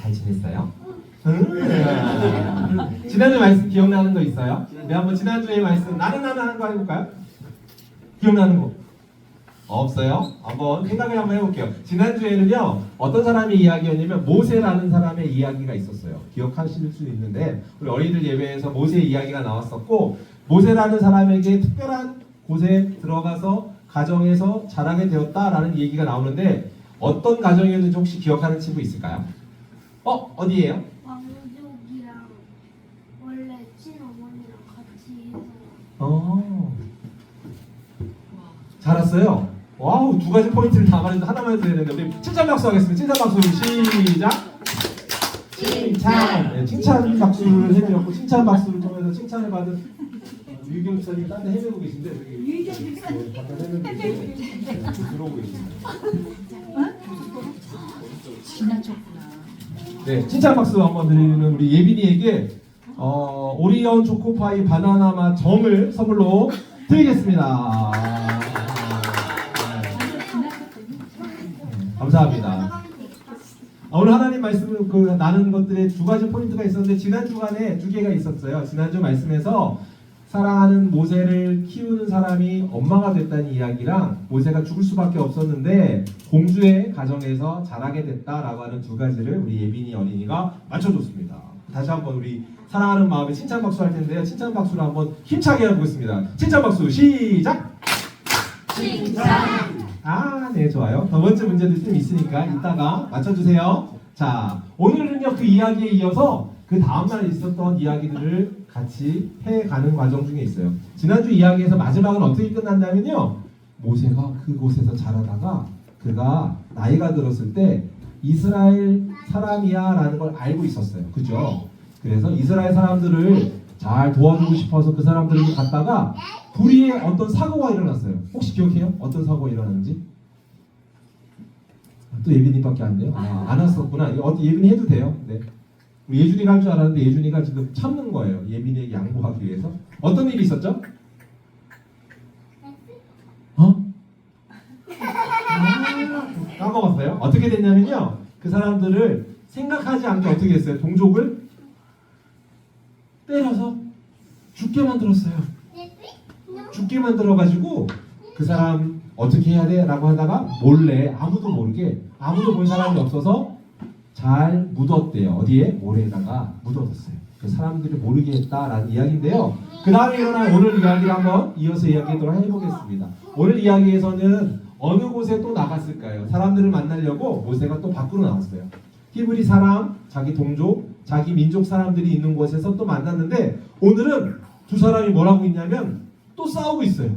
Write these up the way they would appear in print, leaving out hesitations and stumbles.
잘 지냈어요? 지난주 말씀 기억나는 거 있어요? 네, 한번 지난주에 말씀 나는 하는 거 해볼까요? 기억나는 거? 없어요? 한번 생각을 한번 해볼게요. 지난주에는요 어떤 사람의 이야기였냐면 모세라는 사람의 이야기가 있었어요. 기억하실 수 있는데 우리 어린이들 예배에서 모세 이야기가 나왔었고, 모세라는 사람에게 특별한 곳에 들어가서 가정에서 자라게 되었다라는 얘기가 나오는데, 어떤 가정이었는지 혹시 기억하는 친구 있을까요? 어디예요? 왕족이랑 원래 친어머니랑 같이 해서 잘했어요. 와우, 두 가지 포인트를 다 말해도 하나만 해도 되는데 우리 칭찬 박수 하겠습니다. 칭찬 박수 시작. 칭찬. 네, 칭찬 박수를 해드렸고, 칭찬 박수를 통해서 칭찬을 받은 유경 목사님 딴 데 헤매고 계신데 여기 바깥 헤매고 계신데 들어오고 계십니다. 지나쳤구나. 네, 칭찬 박수 한번 드리는 우리 예빈이에게 오리온 초코파이 바나나 맛 정을 선물로 드리겠습니다. 감사합니다. 오늘 하나님 말씀을 나눈 것들의 두 가지 포인트가 있었는데, 지난 주간에 두 개가 있었어요. 지난주 말씀에서 사랑하는 모세를 키우는 사람이 엄마가 됐다는 이야기랑, 모세가 죽을 수밖에 없었는데 공주의 가정에서 자라게 됐다라고 하는 두 가지를 우리 예빈이 어린이가 맞춰줬습니다. 다시 한번 우리 사랑하는 마음에 칭찬 박수 할 텐데요. 칭찬 박수를 한번 힘차게 해보겠습니다. 칭찬 박수 시작! 칭찬. 네, 좋아요. 두 번째 문제도 좀 있으니까 이따가 맞춰주세요. 자, 오늘은요 그 이야기에 이어서 그 다음날 있었던 이야기들을 같이 해가는 과정 중에 있어요. 지난주 이야기에서 마지막은 어떻게 끝난다면요, 모세가 그곳에서 자라다가 그가 나이가 들었을 때 이스라엘 사람이야 라는 걸 알고 있었어요. 그죠? 그래서 이스라엘 사람들을 잘 도와주고 싶어서 그 사람들에게 갔다가 불의의 어떤 사고가 일어났어요. 혹시 기억해요? 어떤 사고가 일어났는지? 또 예빈이밖에 안 돼요? 안 왔었구나. 예빈이 해도 돼요. 네. 우리 예준이가 할 줄 알았는데 예준이가 지금 참는 거예요. 예빈이에게 양보하기 위해서. 어떤 일이 있었죠? 까먹었어요. 어떻게 됐냐면요, 그 사람들을 생각하지 않게 어떻게 했어요? 동족을 때려서 죽게 만들었어요. 죽게 만들어가지고 그 사람 어떻게 해야 돼? 라고 하다가 몰래 아무도 모르게, 아무도 본 사람이 없어서 잘 묻었대요. 어디에? 모래에다가 묻어뒀어요. 그 사람들이 모르게 했다라는 이야기인데요. 그 다음에 일어난 오늘 이야기를 한번 이어서 이야기하도록 해보겠습니다. 오늘 이야기에서는 어느 곳에 또 나갔을까요? 사람들을 만나려고 모세가 또 밖으로 나왔어요. 히브리 사람, 자기 동족, 자기 민족 사람들이 있는 곳에서 또 만났는데, 오늘은 두 사람이 뭐라고 있냐면 또 싸우고 있어요.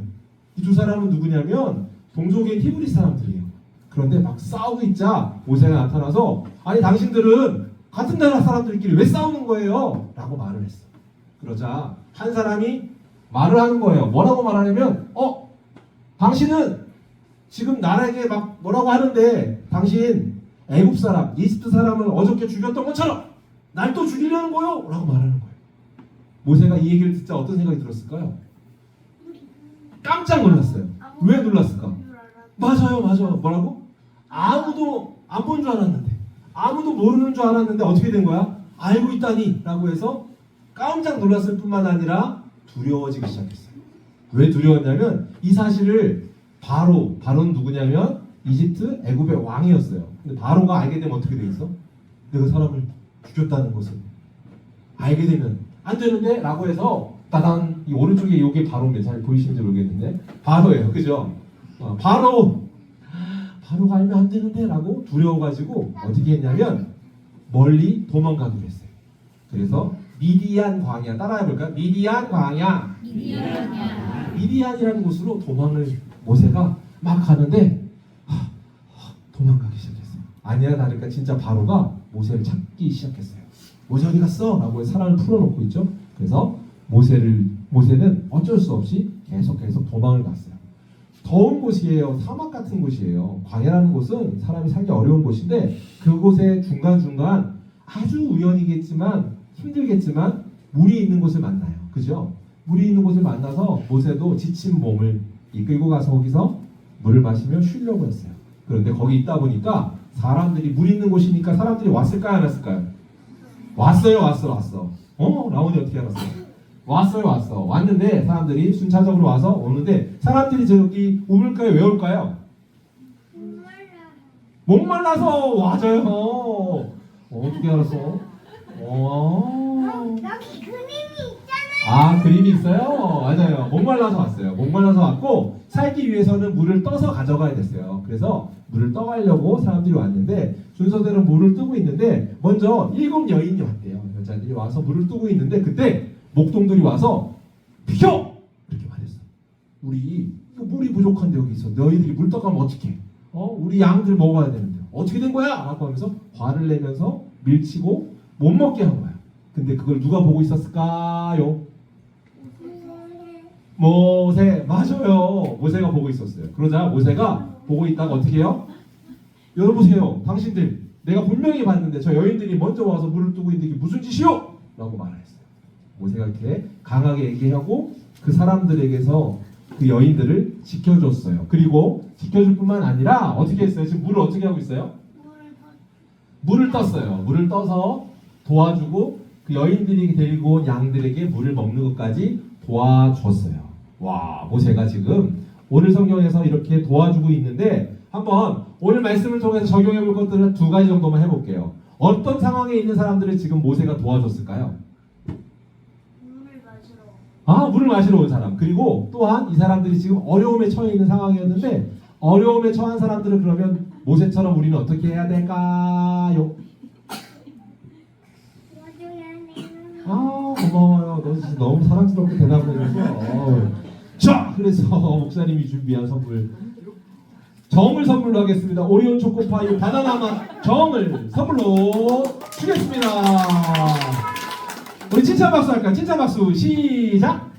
이 두 사람은 누구냐면 동족의 히브리 사람들이에요. 그런데 막 싸우고 있자 모세가 나타나서, 아니 당신들은 같은 나라 사람들끼리 왜 싸우는 거예요? 라고 말을 했어. 그러자 한 사람이 말을 하는 거예요. 뭐라고 말하냐면 당신은 지금 나라에게 막 뭐라고 하는데, 당신 애굽 사람, 이집트 사람을 어저께 죽였던 것처럼 날 또 죽이려는 거요? 라고 말하는 거예요. 모세가 이 얘기를 듣자 어떤 생각이 들었을까요? 깜짝 놀랐어요. 왜 놀랐을까? 맞아요. 뭐라고? 아무도 안 본 줄 알았는데, 아무도 모르는 줄 알았는데 어떻게 된 거야? 알고 있다니 라고 해서 깜짝 놀랐을 뿐만 아니라 두려워지기 시작했어요. 왜 두려웠냐면, 이 사실을 바로는 누구냐면 이집트 애굽의 왕이었어요. 근데 바로가 알게 되면 어떻게 되겠어? 내가 사람을 죽였다는 것을 알게 되면 안 되는데 라고 해서 따단, 이 오른쪽에 이게 바로인데 잘 보이시는지 모르겠는데 바로예요. 그죠? 바로가 알면 안 되는데 라고 두려워가지고 어떻게 했냐면 멀리 도망가기로 했어요. 그래서 미디안 광야, 따라해볼까요? 미디안 광야. 미디안이라는 곳으로 도망을 모세가 막 가는데 도망가기 시작했어요. 아니야 다를까 진짜 바로가 모세를 찾기 시작했어요. 모세 어디 갔어? 라고 사람을 풀어놓고 있죠. 그래서 모세는 어쩔 수 없이 계속 도망을 갔어요. 더운 곳이에요. 사막 같은 곳이에요. 광야라는 곳은 사람이 살기 어려운 곳인데, 그곳에 중간중간 아주 우연이겠지만 힘들겠지만 물이 있는 곳을 만나요. 그죠? 물이 있는 곳을 만나서 모세도 지친 몸을 이끌고 가서 거기서 물을 마시며 쉬려고 했어요. 그런데 거기 있다 보니까 사람들이 물 있는 곳이니까 사람들이 왔을까요, 안 왔을까요? 왔어요. 라온이 어떻게 알았어요? 왔어. 왔는데 사람들이 순차적으로 와서 오는데 사람들이 저기 우물가에 왜 올까요? 목말라서. 맞아요. 어떻게 알았어? 여기 그림이 있잖아요. 그림이 있어요? 맞아요. 목말라서 왔어요. 목말라서 왔고 살기 위해서는 물을 떠서 가져가야 됐어요. 그래서 물을 떠가려고 사람들이 왔는데 순서대로 물을 뜨고 있는데 먼저 7 여인이 왔대요. 여자들이 와서 물을 뜨고 있는데 그때 목동들이 와서 비켜! 이렇게 말했어. 우리 물이 부족한데 여기 있어. 너희들이 물 떠가면 어떡해? 우리 양들 먹어야 되는데 어떻게 된 거야? 라고 하면서 화를 내면서 밀치고 못 먹게 한 거야. 근데 그걸 누가 보고 있었을까요? 모세. 맞아요. 모세가 보고 있었어요. 그러자 모세가 보고 있다가 어떻게 해요? 열어보세요. 당신들 내가 분명히 봤는데 저 여인들이 먼저 와서 물을 뜨고 있는데 이게 무슨 짓이요? 라고 말을 했어요. 모세가 이렇게 강하게 얘기하고 그 사람들에게서 그 여인들을 지켜줬어요. 그리고 지켜줄 뿐만 아니라 어떻게 했어요? 지금 물을 어떻게 하고 있어요? 물을 떴어요. 물을 떠서 도와주고 그 여인들이 데리고 온 양들에게 물을 먹는 것까지 도와줬어요. 와, 모세가 지금 오늘 성경에서 이렇게 도와주고 있는데 한번 오늘 말씀을 통해서 적용해 볼 것들은 2가지 정도만 해볼게요. 어떤 상황에 있는 사람들을 지금 모세가 도와줬을까요? 물을 마시러 온 사람. 그리고 또한 이 사람들이 지금 어려움에 처해 있는 상황이었는데 어려움에 처한 사람들은 그러면 모세처럼 우리는 어떻게 해야 될까요? 고마워요. 너 진짜 너무 사랑스럽게 대답을 해줘서. 자, 그래서 목사님이 준비한 선물 정을 선물로 하겠습니다. 오리온 초코파이 바나나 맛 정을 선물로 주겠습니다. 우리 칭찬 박수 할까요? 칭찬 박수 시작!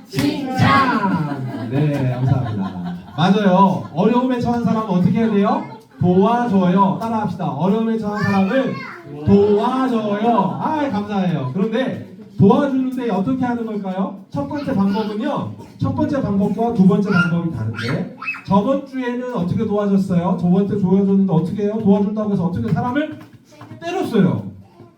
칭찬! 네, 감사합니다. 맞아요. 어려움에 처한 사람은 어떻게 해야 돼요? 도와줘요. 따라합시다. 어려움에 처한 사람을 도와줘요. 감사해요. 그런데 도와주는데 어떻게 하는 걸까요? 첫 번째 방법은요. 첫 번째 방법과 2번째 방법이 다른데 저번 주에는 어떻게 도와줬어요? 저번 주 도와줬는데 어떻게 해요? 도와준다고 해서 어떻게 사람을 때렸어요.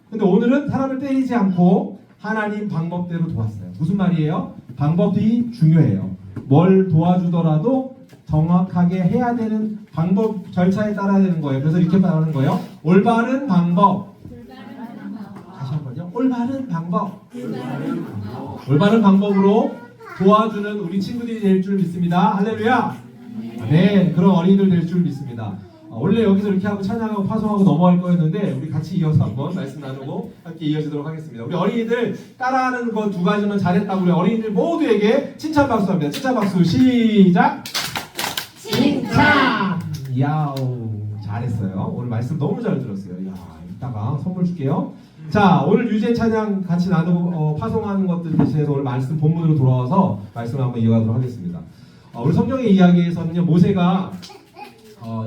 근데 오늘은 사람을 때리지 않고 하나님 방법대로 도왔어요. 무슨 말이에요? 방법이 중요해요. 뭘 도와주더라도 정확하게 해야 되는 방법 절차에 따라야 되는 거예요. 그래서 이렇게 말하는 거예요. 올바른 방법. 다시 한번요. 올바른 방법. 올바른 방법으로 도와주는 우리 친구들이 될 줄 믿습니다. 할렐루야. 네, 그런 어린이들 될 줄 믿습니다. 원래 여기서 이렇게 하고 찬양하고 파송하고 넘어갈 거였는데 우리 같이 이어서 한번 말씀 나누고 함께 이어지도록 하겠습니다. 우리 어린이들 따라하는 거 2가지만 잘했다고 우리 어린이들 모두에게 칭찬 박수 합니다. 칭찬 박수 시작! 칭찬! 야우, 잘했어요. 오늘 말씀 너무 잘 들었어요. 이따가 선물 줄게요. 자, 오늘 유재 찬양 같이 나누고 파송하는 것들 대신해서 오늘 말씀 본문으로 돌아와서 말씀을 한번 이어가도록 하겠습니다. 우리 성경의 이야기에서는요, 모세가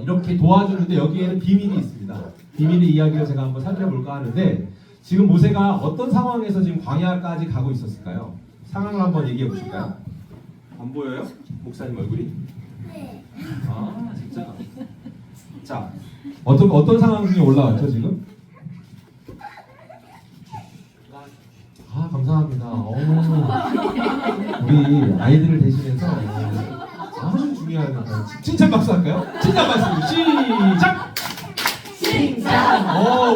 이렇게 도와주는데 여기에는 비밀이 있습니다. 비밀의 이야기를 제가 한번 살펴볼까 하는데 지금 모세가 어떤 상황에서 지금 광야까지 가고 있었을까요? 상황을 한번 얘기해 보실까요? 안 보여요? 목사님 얼굴이? 네. 진짜. 자, 어떤 상황 중에 올라왔죠 지금? 감사합니다. 우리 아이들을 대신해서 아주 중요한 칭찬 박수 할까요? 칭찬 박수 시작! 칭찬!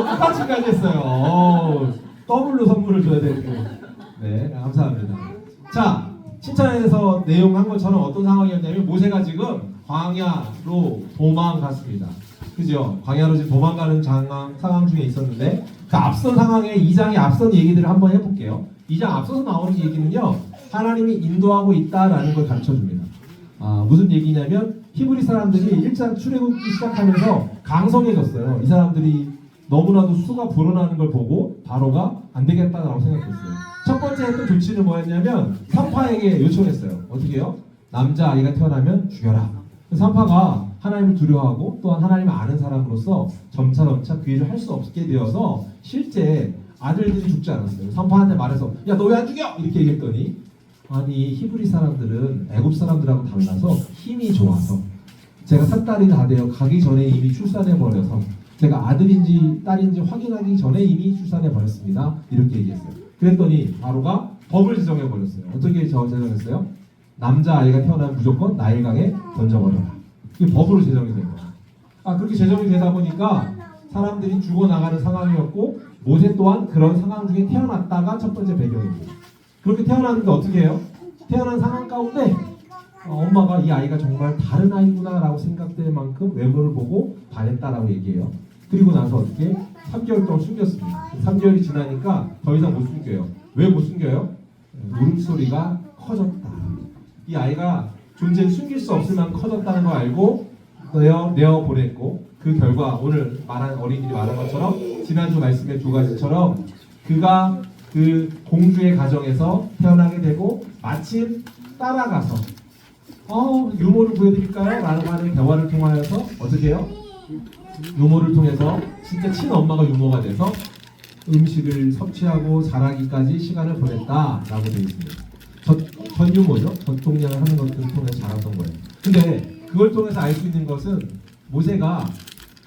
끝까지까지 했어요. 더블로 선물을 줘야 되는데. 네, 감사합니다. 자, 칭찬에서 내용한 것처럼 어떤 상황이었냐면 모세가 지금 광야로 도망갔습니다. 그죠? 광야로 지금 도망가는 상황 중에 있었는데 그 앞선 상황에 2장의 앞선 얘기들을 한번 해볼게요. 2장 앞서서 나오는 얘기는요, 하나님이 인도하고 있다라는 걸 가르쳐줍니다. 무슨 얘기냐면 히브리 사람들이 1장 출애굽기 시작하면서 강성해졌어요. 이 사람들이 너무나도 수가 불어나는 걸 보고 바로가 안 되겠다라고 생각했어요. 첫 번째 했던 조치는 뭐였냐면 산파에게 요청했어요. 어떻게 해요? 남자아이가 태어나면 죽여라. 산파가 하나님을 두려워하고 또한 하나님을 아는 사람으로서 점차 그 일을 할 수 없게 되어서 실제 아들들이 죽지 않았어요. 산파한테 말해서 야, 너 왜 안 죽여? 이렇게 얘기했더니 아니 히브리 사람들은 애굽 사람들하고 달라서 힘이 좋아서 제가 3달이 다 되어 가기 전에 이미 출산해 버려서 제가 아들인지 딸인지 확인하기 전에 이미 출산해 버렸습니다. 이렇게 얘기했어요. 그랬더니 바로가 법을 제정해 버렸어요. 어떻게 제정했어요? 남자아이가 태어나면 무조건 나일강에 던져버려라. 그게 법으로 제정이 된 거예요. 그렇게 제정이 되다 보니까 사람들이 죽어나가는 상황이었고 모세 또한 그런 상황 중에 태어났다가 첫 번째 배경입니다. 그렇게 태어났는데 어떻게 해요? 태어난 상황 가운데 엄마가 이 아이가 정말 다른 아이구나 라고 생각될 만큼 외모를 보고 반했다라고 얘기해요. 그리고 나서 어떻게 3개월 동안 숨겼습니다. 3개월이 지나니까 더 이상 못 숨겨요. 왜 못 숨겨요? 울음소리가 커졌다. 이 아이가 존재를 숨길 수 없을 만큼 커졌다는 걸 알고 내어 보냈고, 그 결과 오늘 말한 어린이들이 말한 것처럼 지난주 말씀의 두 가지처럼 그가 그 공주의 가정에서 태어나게 되고 마침 따라가서 유모를 구해드릴까요? 라는 하는 대화를 통하여서 어떻게 해요? 유모를 통해서 진짜 친엄마가 유모가 돼서 음식을 섭취하고 자라기까지 시간을 보냈다라고 되어 있습니다. 전유모죠. 전통량을 하는 것들을 통해서 자랐던 거예요. 근데 그걸 통해서 알 수 있는 것은 모세가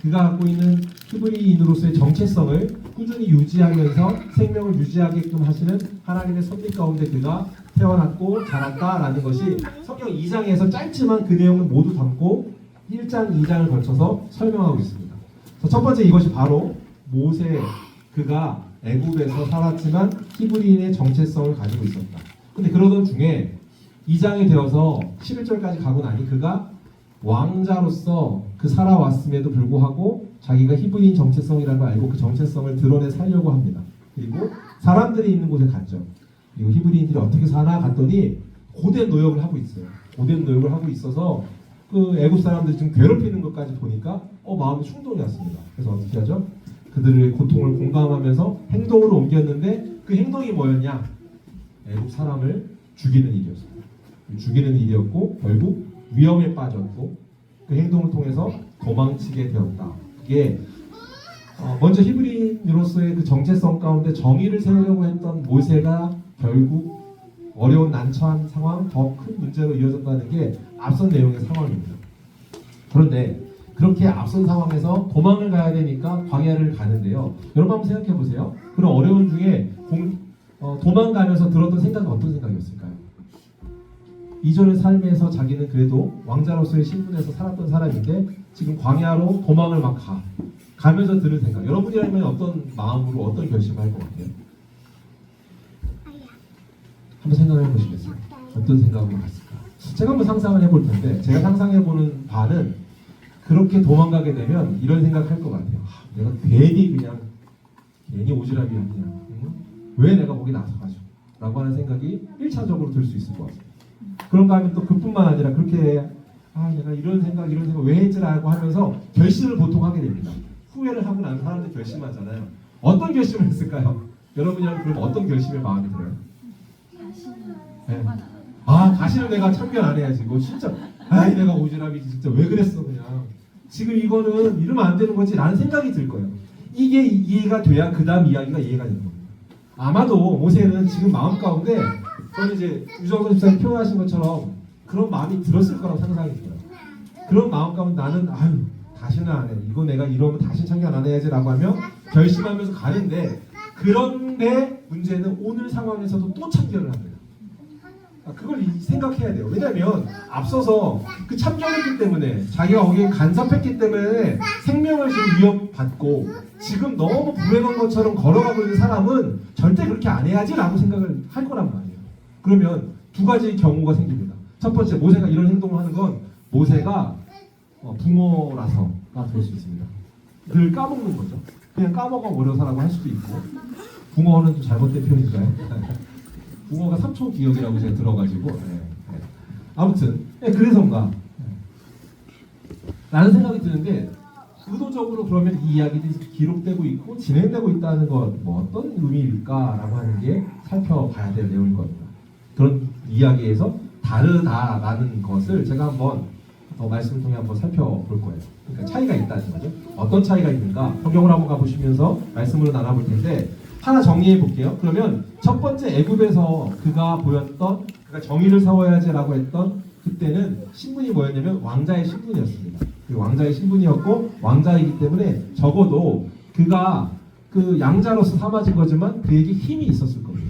그가 갖고 있는 히브리인으로서의 정체성을 꾸준히 유지하면서 생명을 유지하게끔 하시는 하나님의 섭리 가운데 그가 태어났고 자랐다라는 것이 성경 2장에서 짧지만 그 내용을 모두 담고 1장, 2장을 걸쳐서 설명하고 있습니다. 첫 번째 이것이 바로 모세, 그가 애굽에서 살았지만 히브리인의 정체성을 가지고 있었다. 근데 그러던 중에 2장이 되어서 11절까지 가고 나니 그가 왕자로서 그 살아왔음에도 불구하고 자기가 히브리인 정체성이라는 걸 알고 그 정체성을 드러내 살려고 합니다. 그리고 사람들이 있는 곳에 갔죠. 그리고 히브리인들이 어떻게 사나 갔더니 고된 노역을 하고 있어요. 고된 노역을 하고 있어서 그 애굽 사람들이 좀 괴롭히는 것까지 보니까 마음에 충동이 왔습니다. 그래서 어떻게 하죠? 그들의 고통을 공감하면서 행동으로 옮겼는데 그 행동이 뭐였냐? 애굽 사람을 죽이는 일이었습니다. 죽이는 일이었고 결국 위험에 빠졌고 그 행동을 통해서 도망치게 되었다. 그게 먼저 히브리인으로서의 그 정체성 가운데 정의를 세우려고 했던 모세가 결국 어려운 난처한 상황, 더 큰 문제로 이어졌다는 게 앞선 내용의 상황입니다. 그런데 그렇게 앞선 상황에서 도망을 가야 되니까 광야를 가는데요. 여러분 한번 생각해 보세요. 그런 어려운 중에 도망가면서 들었던 생각은 어떤 생각이었을까요? 이전의 삶에서 자기는 그래도 왕자로서의 신분에서 살았던 사람인데 지금 광야로 도망을 막 가면서 드는 생각. 여러분이라면 어떤 마음으로 어떤 결심을 할 것 같아요? 한번 생각해 보시겠어요? 어떤 생각으로 갔을까? 제가 한번 상상을 해볼 텐데 제가 상상해보는 바는 그렇게 도망가게 되면 이런 생각할 것 같아요. 내가 괜히 오지랖이야 그냥. 왜 내가 거기 나서가지고 라고 하는 생각이 1차적으로 들 수 있을 것 같습니다. 그런가 하면 또 그뿐만 아니라 그렇게 내가 이런 생각 왜 했지라고 하면서 결심을 보통 하게 됩니다. 후회를 하고 나면 사람들이 결심하잖아요. 어떤 결심을 했을까요? 여러분이라면 그럼 어떤 결심에 마음이 들어요? 네. 다시는 내가 참견 안 해야지. 이거 진짜 내가 오지랖이지 진짜 왜 그랬어 그냥. 지금 이거는 이러면 안 되는 거지 라는 생각이 들 거예요. 이게 이해가 돼야 그 다음 이야기가 이해가 되는 겁니다. 아마도 모세는 지금 마음 가운데 저는 이제 유정선 집사님 표현하신 것처럼 그런 마음이 들었을 거라고 상상이 들어요. 그런 마음 가운데 나는 다시는 안 해. 이거 내가 이러면 다시 참견 안 해야지 라고 하며 결심하면서 가는데 그런데 문제는 오늘 상황에서도 또 참견을 합니다. 그걸 생각해야 돼요. 왜냐하면 앞서서 그 참견했기 때문에 자기가 거기에 간섭했기 때문에 생명을 지금 위협받고 지금 너무 불행한 것처럼 걸어가고 있는 사람은 절대 그렇게 안 해야지 라고 생각을 할 거란 말이에요. 그러면 두 가지 경우가 생깁니다. 첫 번째, 모세가 이런 행동을 하는 건 모세가 붕어라서가 될 수 있습니다. 늘 까먹는 거죠. 그냥 까먹어버려서라고 할 수도 있고, 붕어는 좀 잘못된 표현인가요? 붕어가 3초 기억이라고 제가 들어가지고 아무튼 그래서인가 라는 생각이 드는데 의도적으로 그러면 이 이야기들이 기록되고 있고 진행되고 있다는 것 어떤 의미일까라고 하는 게 살펴봐야 될 내용인 겁니다. 그런 이야기에서 다르다라는 것을 제가 한번 말씀을 통해 한번 살펴볼 거예요. 그러니까 차이가 있다는 거죠. 어떤 차이가 있는가 성경을 한번 가보시면서 말씀으로 나눠볼 텐데 하나 정리해 볼게요. 그러면 첫 번째 애굽에서 그가 보였던 그가 정의를 세워야지라고 했던 그때는 신분이 뭐였냐면 왕자의 신분이었습니다. 그 왕자의 신분이었고 왕자이기 때문에 적어도 그가 그 양자로서 삼아진 거지만 그에게 힘이 있었을 겁니다.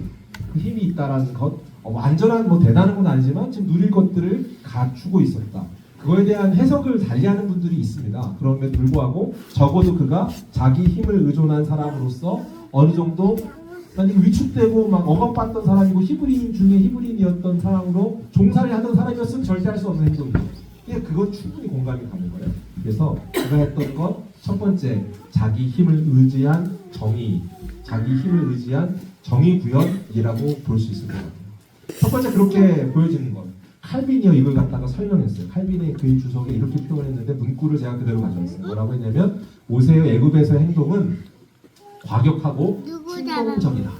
그 힘이 있다라는 것, 완전한 뭐 대단한 건 아니지만 지금 누릴 것들을 갖추고 있었다. 그거에 대한 해석을 달리하는 분들이 있습니다. 그럼에도 불구하고 적어도 그가 자기 힘을 의존한 사람으로서 어느 정도 위축되고 막 억압받던 사람이고 히브리인 중에 히브리인이었던 사람으로 종살이 하던 사람이었으면 절대 할 수 없는 행동이에요. 그건 충분히 공감이 가는 거예요. 그래서 그가 했던 것 첫 번째, 자기 힘을 의지한 정의, 자기 힘을 의지한 정의 구현이라고 볼 수 있을 것 같아요. 첫 번째 그렇게 보여지는 것. 칼빈이요 이걸 갖다가 설명했어요. 칼빈의 그 주석에 이렇게 표현했는데 문구를 제가 그대로 가져왔어요. 뭐라고 했냐면 모세의 애굽에서의 행동은 과격하고 충동적이다.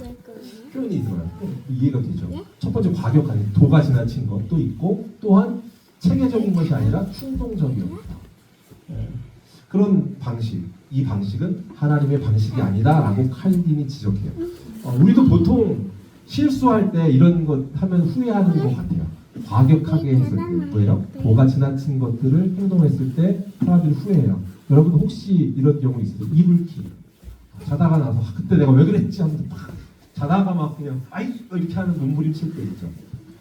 표현이 들어요. 이해가 되죠. 첫 번째 과격한 도가 지나친 것도 있고 또한 체계적인 것이 아니라 충동적이었다. 그런 방식, 이 방식은 하나님의 방식이 아니다라고 칼빈이 지적해요. 우리도 보통 실수할 때 이런 것 하면 후회하는 것 같아요. 과격하게 했을 때, 뭐예요? 도가 지나친 것들을 행동했을 때 사람들이 후회해요. 여러분 혹시 이런 경우 있어요? 이불킥. 자다가 나서 그때 내가 왜 그랬지 하면서 막 자다가 막 그냥 아이 이렇게 하는 몸부림칠 때 있죠.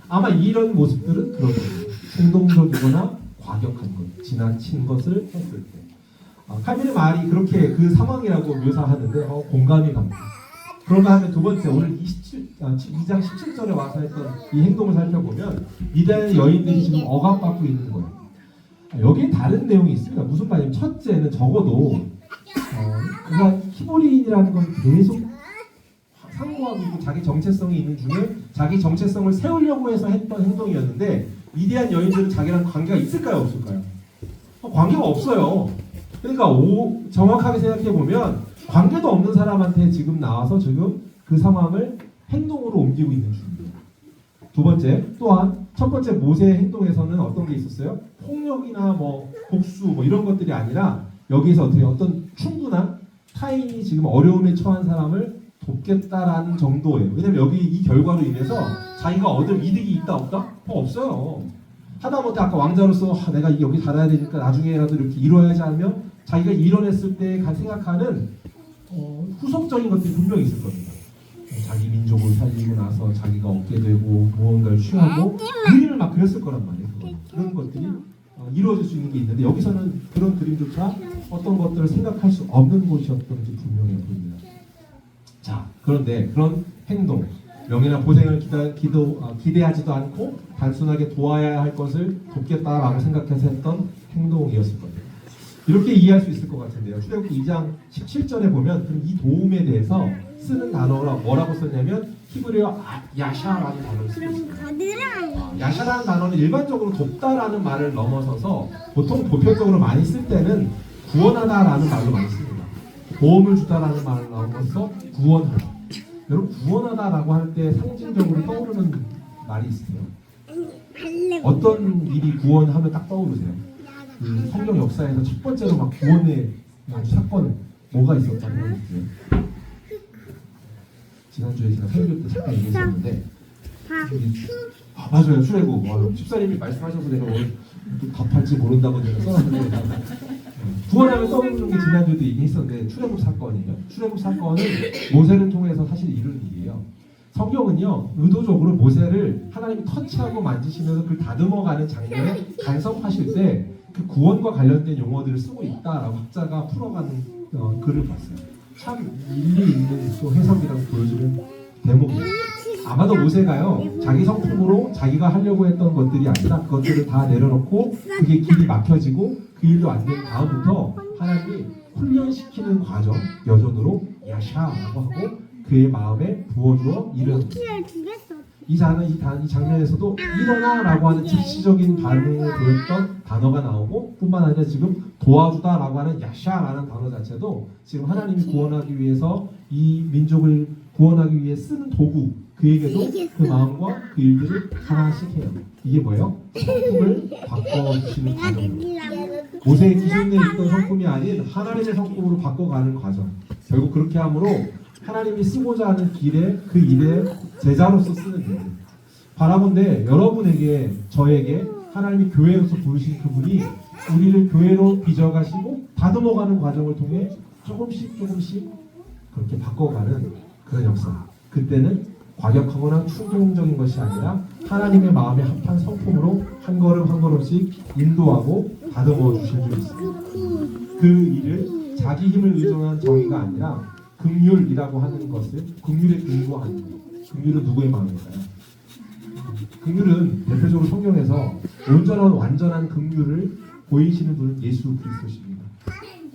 아마 이런 모습들은 그런 거예요. 충동적이거나 과격한 것, 지나친 것을 했을 때. 칼빈의 말이 그렇게 그 상황이라고 묘사하는데 공감이 갑니다. 그런가 하면 두 번째 오늘 2장 17절에 와서 했던 이 행동을 살펴보면 이단의 여인들이 지금 억압받고 있는 거예요. 여기에 다른 내용이 있습니다. 무슨 말이냐면 첫째는 적어도 그가 히브리인이라는 건 계속 상고하고 있고 자기 정체성이 있는 중에 자기 정체성을 세우려고 해서 했던 행동이었는데 위대한 여인들은 자기랑 관계가 있을까요 없을까요? 관계가 없어요. 그러니까 정확하게 생각해 보면 관계도 없는 사람한테 지금 나와서 지금 그 상황을 행동으로 옮기고 있는 중이에요. 두 번째, 또한 첫 번째 모세의 행동에서는 어떤 게 있었어요? 폭력이나 뭐 복수 뭐 이런 것들이 아니라 여기서 어떤 충분한 타인이 지금 어려움에 처한 사람을 돕겠다라는 정도예요. 왜냐면 여기 이 결과로 인해서 자기가 얻을 이득이 있다 없다? 없어요. 하다못해 아까 왕자로서 내가 여기 살아야 되니까 나중에라도 이렇게 이뤄야지 하며 자기가 이뤄냈을 때 생각하는 후속적인 것들이 분명히 있을 겁니다. 자기 민족을 살리고 나서 자기가 얻게 되고 무언가를 취하고 그림을 막 그렸을 거란 말이에요. 그런 것들이 이루어질 수 있는 게 있는데 여기서는 그런 그림조차 어떤 것들을 생각할 수 없는 곳이었던지 분명해 보입니다. 자, 그런데 그런 행동, 명예나 보생을 기대하지도 않고 단순하게 도와야 할 것을 돕겠다라고 생각해서 했던 행동이었을 겁니다. 이렇게 이해할 수 있을 것 같은데요. 출애굽기 2장 17절에 보면 이 도움에 대해서 쓰는 단어가 뭐라고 썼냐면 히브리어 야샤라는 단어를 쓰고 있습니다. 야샤라는 단어는 일반적으로 돕다라는 말을 넘어서서 보통 보편적으로 많이 쓸 때는 구원하다라는 말로 많이 씁니다. 도움을 주다라는 말을 넘어서 구원하다. 여러분 구원하다라고 할 때 상징적으로 떠오르는 말이 있어요. 어떤 일이 구원하면 딱 떠오르세요? 성경 역사에서 첫 번째로 막 구원의 사건 뭐가 있었다고 했어요? 지난주에 제가 설교 때 잠깐 얘기했었는데 맞아요. 출애굽. 집사님이 말씀하셔서 내가 오늘 답할지 모른다고 제가 써놨는데 구원하면 떠오르는 게 지난주에도 얘기했었는데 출애굽 사건이에요. 출애굽 사건은 모세를 통해서 사실 이룬 일이에요. 성경은요 의도적으로 모세를 하나님이 터치하고 만지시면서 그를 다듬어가는 장면에 간섭하실 때 그 구원과 관련된 용어들을 쓰고 있다라고 학자가 풀어가는 글을 봤어요. 참 일리 있는 또 해석이라고 보여주는 대목이에요. 아마도 모세가요 자기 성품으로 자기가 하려고 했던 것들이 아니라 그것들을 다 내려놓고 그게 길이 막혀지고 그 일도 안 된 다음부터 하나님이 훈련시키는 과정 여전으로 야샤라고 하고 그의 마음에 부어주어 일을 합니다. 이 장면에서도 일어나라고 하는 즉시적인 반응을 보였던 단어가 나오고 뿐만 아니라 지금 도와주다라고 하는 야샤라는 단어 자체도 지금 하나님이 구원하기 위해서 이 민족을 구원하기 위해 쓰는 도구 그에게도 그 마음과 그 일들을 하나씩 해요. 이게 뭐예요? 성품을 바꿔주시는 과정입니다. 모세의 기존에 있던 성품이 아닌 하나님의 성품으로 바꿔가는 과정. 결국 그렇게 함으로 하나님이 쓰고자 하는 길에 그 일에 제자로서 쓰는 일. 바라본데 여러분에게 저에게 하나님이 교회로서 부르신 그분이 우리를 교회로 빚어가시고 다듬어가는 과정을 통해 조금씩 그렇게 바꿔가는 그런 역사. 그때는 과격하거나 충동적인 것이 아니라 하나님의 마음에 합한 성품으로 한 걸음 한 걸음씩 인도하고 다듬어 주실 줄 믿습니다. 그 일을 자기 힘을 의존한 정의가 아니라 긍휼이라고 하는 것을 긍휼에 근거하는 거예요. 긍휼은 누구의 마음일까요? 긍휼은 대표적으로 성경에서 온전한 완전한 긍휼을 보이시는 분은 예수 그리스도십니다.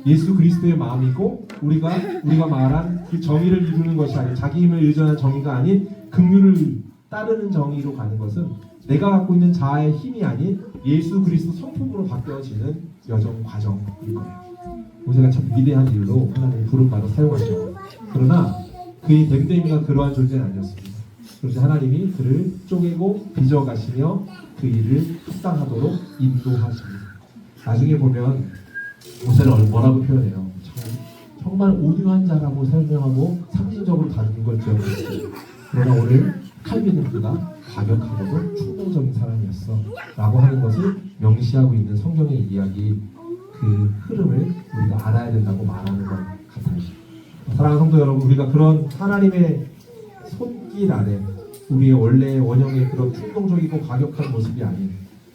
예수 그리스도의 마음이고 우리가 말한 그 정의를 이루는 것이 아닌 자기 힘을 의존한 정의가 아닌 긍휼을 따르는 정의로 가는 것은 내가 갖고 있는 자아의 힘이 아닌 예수 그리스도 성품으로 바뀌어지는 여정 과정일 거예요. 모세가 참 위대한 일로 하나님이 부름받아 사용하죠. 그러나 그의 댐댐이가 그러한 존재는 아니었습니다. 그래서 하나님이 그를 쪼개고 빚어가시며 그 일을 합당하도록 인도하십니다. 나중에 보면 모세를 뭐라고 표현해요? 정말 온유한 자라고 설명하고 상징적으로 다루는 걸 기억했어요. 그러나 오늘 칼빈은 그가 과격하고도 충동적인 사람이었어 라고 하는 것을 명시하고 있는 성경의 이야기 그 흐름을 우리가 알아야 된다고 말하는 것 같아요. 사랑하는 성도 여러분, 우리가 그런 하나님의 손길 아래 우리의 원래 원형의 그런 충동적이고 과격한 모습이 아닌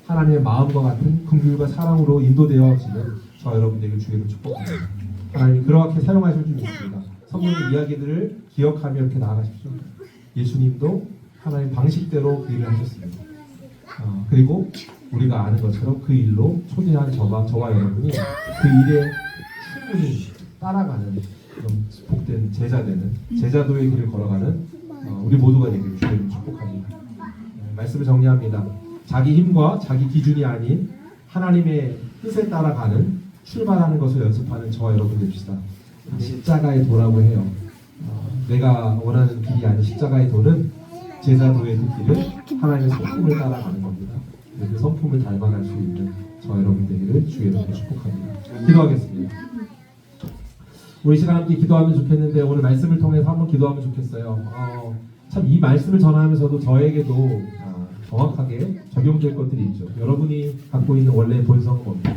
하나님의 마음과 같은 긍휼과 사랑으로 인도되어지는 저 여러분들에게 주기를 축복합니다. 하나님이 그렇게 사용하실 줄 믿습니다. 성경의 이야기들을 기억하며 이렇게 나아가십시오. 예수님도 하나님 방식대로 그 일을 하셨습니다. 그리고 우리가 아는 것처럼 그 일로 초대한 저와 여러분이 그 일에 충분히 따라가는 그런 복된 제자도의 길을 걸어가는 우리 모두가 되기를 주님을 축복합니다. 말씀을 정리합니다. 자기 힘과 자기 기준이 아닌 하나님의 뜻에 따라가는 출발하는 것을 연습하는 저와 여러분 됩시다. 십자가의 도라고 해요. 내가 원하는 길이 아닌 십자가의 도는 제자도의 그 길은 하나님의 성품을 따라가는 겁니다. 그 성품을 닮아갈 수 있는 저와 여러분 되기를 주의 이름으로 축복합니다. 기도하겠습니다. 우리 시간 함께 기도하면 좋겠는데 오늘 말씀을 통해서 한번 기도하면 좋겠어요. 참 이 말씀을 전하면서도 저에게도 정확하게 적용될 것들이 있죠. 여러분이 갖고 있는 원래의 본성은 뭡니까?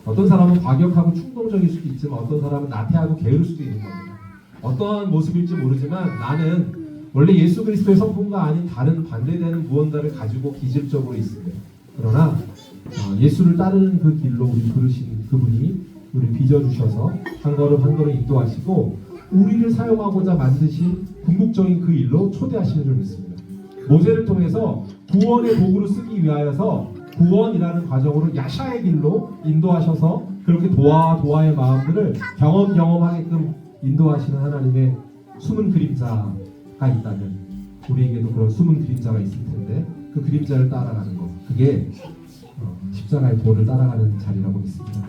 어떤 사람은 과격하고 충동적일 수도 있지만 어떤 사람은 나태하고 게으를 수도 있는 겁니다. 어떠한 모습일지 모르지만 나는 원래 예수 그리스도의 성품과 아닌 다른 반대되는 무언가를 가지고 기질적으로 있습니다. 그러나 예수를 따르는 그 길로 우리 부르신 그분이 우리를 빚어주셔서 한 걸음 한 걸음 인도하시고 우리를 사용하고자 만드신 궁극적인 그 일로 초대하시는 줄 믿습니다. 모세를 통해서 구원의 도구로 쓰기 위하여서 구원이라는 과정으로 야샤의 길로 인도하셔서 그렇게 도와의 마음들을 경험하게끔 인도하시는 하나님의 숨은 그림자가 있다면 우리에게도 그런 숨은 그림자가 있을 텐데 그 그림자를 따라가는 것, 그게 십자가의 도를 따라가는 자리라고 믿습니다.